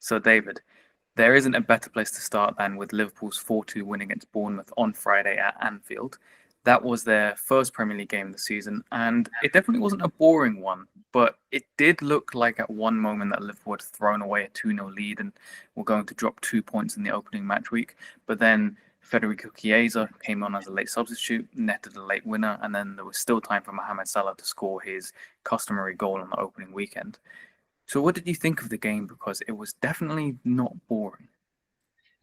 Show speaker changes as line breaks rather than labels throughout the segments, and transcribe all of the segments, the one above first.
So, David, there isn't a better place to start than with Liverpool's 4-2 win against Bournemouth on Friday at Anfield. That was their first Premier League game of the season, and it definitely wasn't a boring one, but it did look like at one moment that Liverpool had thrown away a 2-0 lead and were going to drop 2 points in the opening match week. But then Federico Chiesa came on as a late substitute, netted a late winner, and then there was still time for Mohamed Salah to score his customary goal on the opening weekend. So, what did you think of the game? Because it was definitely not boring.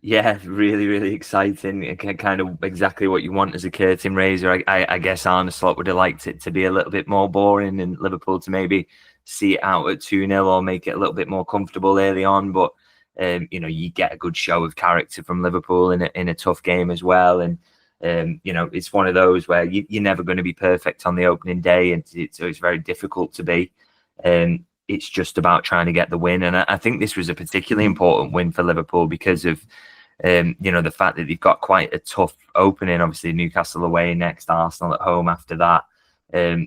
Yeah, really, really exciting. Kind of exactly what you want as a curtain raiser. I guess Arne Slot would have liked it to be a little bit more boring and Liverpool to maybe see it out at 2-0 or make it a little bit more comfortable early on. But, you get a good show of character from Liverpool in a tough game as well. And, it's one of those where you're never going to be perfect on the opening day. And so it's very difficult to be. It's just about trying to get the win. And I think this was a particularly important win for Liverpool because of, the fact that they've got quite a tough opening. Obviously, Newcastle away next, Arsenal at home after that.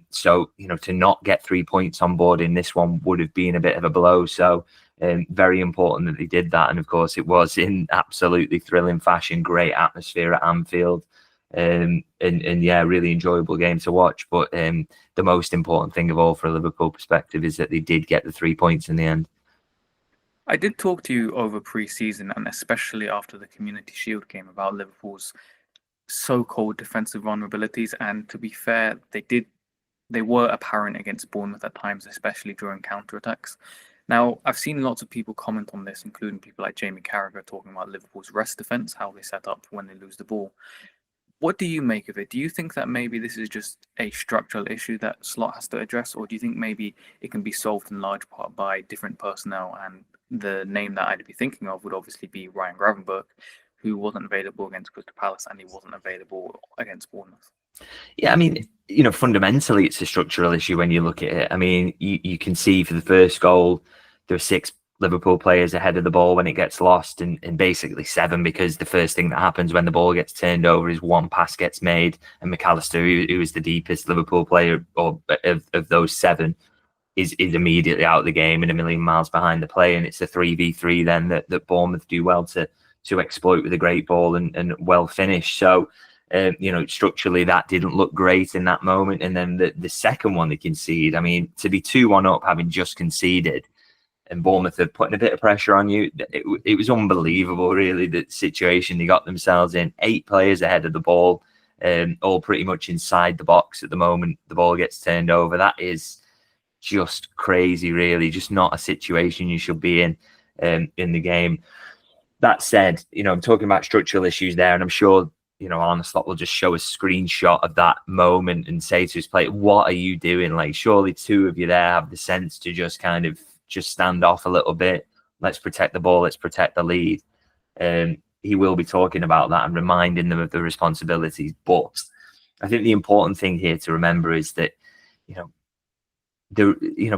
So, to not get 3 points on board in this one would have been a bit of a blow. So, very important that they did that. And of course, it was in absolutely thrilling fashion, great atmosphere at Anfield. And yeah, really enjoyable game to watch. But the most important thing of all for a Liverpool perspective is that they did get the 3 points in the end.
I did talk to you over pre-season and especially after the Community Shield game about Liverpool's so-called defensive vulnerabilities. And to be fair, they were apparent against Bournemouth at times, especially during counter-attacks. Now, I've seen lots of people comment on this, including people like Jamie Carragher talking about Liverpool's rest defence, how they set up when they lose the ball. What do you make of it? Do you think that maybe this is just a structural issue that Slot has to address, or do you think maybe it can be solved in large part by different personnel? And the name that I'd be thinking of would obviously be Ryan Gravenberch, who wasn't available against Crystal Palace and he wasn't available against Bournemouth.
Yeah, I mean, fundamentally, it's a structural issue when you look at it. I mean, you can see for the first goal, there are 6 Liverpool players ahead of the ball when it gets lost, and basically 7, because the first thing that happens when the ball gets turned over is one pass gets made, and McAllister, who is the deepest Liverpool player or of those 7, is immediately out of the game and a million miles behind the play, and it's a 3v3 then that Bournemouth do well to exploit with a great ball and well finished. So, structurally that didn't look great in that moment. And then the second one they concede, I mean, to be 2-1 up, having just conceded, and Bournemouth are putting a bit of pressure on you. It was unbelievable, really, the situation they got themselves in. 8 players ahead of the ball, all pretty much inside the box at the moment the ball gets turned over. That is just crazy, really. Just not a situation you should be in the game. That said, I'm talking about structural issues there, and I'm sure, Arne Slot will just show a screenshot of that moment and say to his player, what are you doing? Like, surely 2 of you there have the sense to just kind of just stand off a little bit. Let's protect the ball. Let's protect the lead. He will be talking about that and reminding them of the responsibilities. But I think the important thing here to remember is that,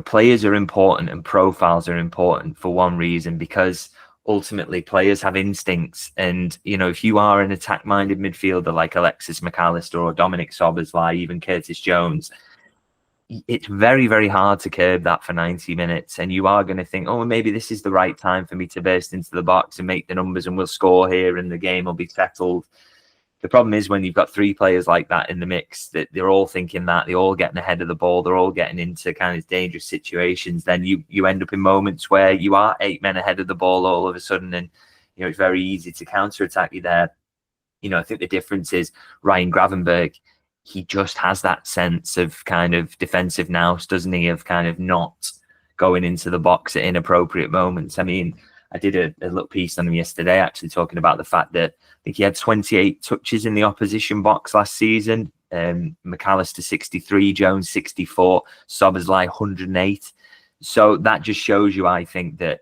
players are important and profiles are important for one reason, because ultimately players have instincts. And, if you are an attack-minded midfielder like Alexis McAllister or Dominic Szoboszlai, even Curtis Jones, it's very, very hard to curb that for 90 minutes. And you are going to think, oh, maybe this is the right time for me to burst into the box and make the numbers and we'll score here and the game will be settled. The problem is when you've got 3 players like that in the mix, that they're all thinking that, they're all getting ahead of the ball, they're all getting into kind of dangerous situations, then you end up in moments where you are 8 men ahead of the ball all of a sudden, and it's very easy to counter-attack you there. I think the difference is Ryan Gravenberch, he just has that sense of kind of defensive nous, doesn't he, of kind of not going into the box at inappropriate moments. I mean, I did a little piece on him yesterday, actually talking about the fact that I think he had 28 touches in the opposition box last season. McAllister 63, Jones 64, Szoboszlai 108. So that just shows you, I think, that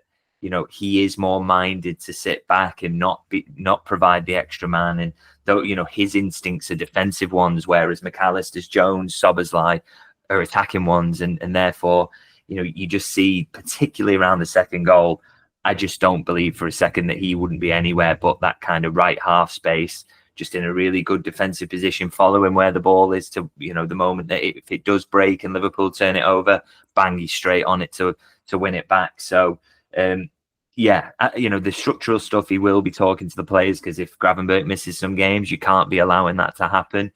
he is more minded to sit back and not provide the extra man. And though his instincts are defensive ones, whereas McAllister's, Jones, Szoboszlai are attacking ones, and therefore you just see, particularly around the second goal, I just don't believe for a second that he wouldn't be anywhere but that kind of right half space, just in a really good defensive position, following where the ball is to, the moment that if it does break and Liverpool turn it over, bang, he's straight on it to win it back. So, Yeah, the structural stuff, he will be talking to the players, because if Gravenberch misses some games, you can't be allowing that to happen.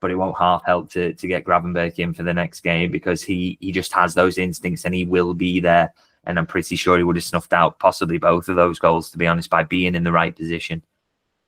But it won't half help to get Gravenberch in for the next game, because he just has those instincts and he will be there. And I'm pretty sure he would have snuffed out possibly both of those goals, to be honest, by being in the right position.